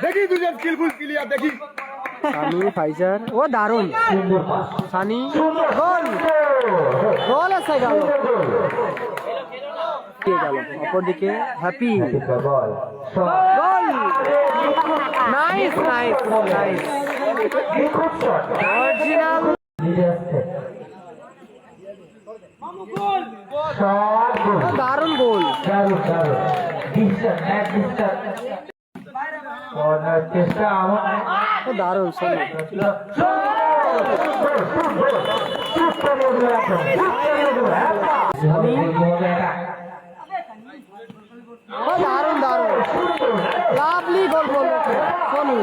দেখি দুজন skilful player দেখি। সানি ফাইজার ও দারুণ সানি গোল গোল আছে গেল অপরদিকে হ্যাপি গোল নাইস নাইস নাইস অরিজিনাল দারুণ গোল দারুণ সানি দারুণ দারুণ লাভলি গোল করলো সোনু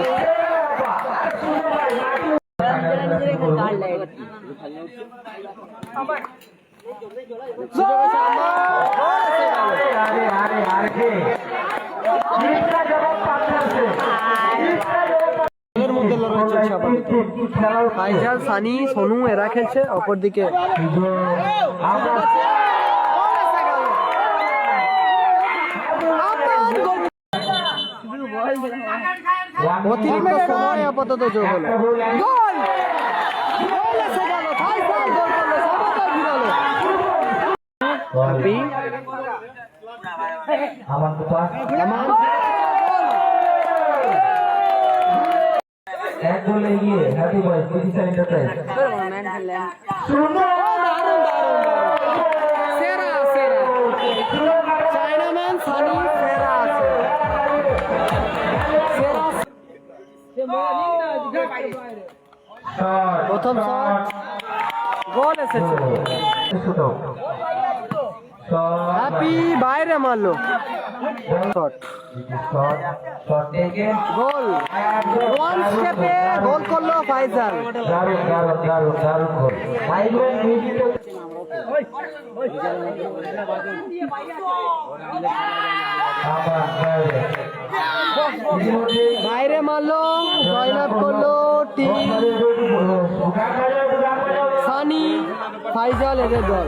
এর মধ্যে লড়াই চলছে আপাতত ফাইজাল সানি সোনু এরা খেলছে অপরদিকে অতিরিক্ত সময় আপাতত যোগ হলো গোল গোল এসে গেল ফাইজাল গোল করলো সমতা ঘুরালো হ্যাপি আমার এক গোল এগিয়ে হ্যাপি বয়েজ ডিজিটাল এন্টারপ্রাইজ সুন্দর দারুণ দারুণ সেরা সেরা চায়নাম্যান সানি সেরা আছে প্রথম শট গোল এসেছে হ্যাপি বাইরে মারলো গোল ওয়ান স্টেপে গোল করলো ফাইজাল বাইরে মারলো জয়লাভ করলো টিম সানি ফাইজাল এদের দল।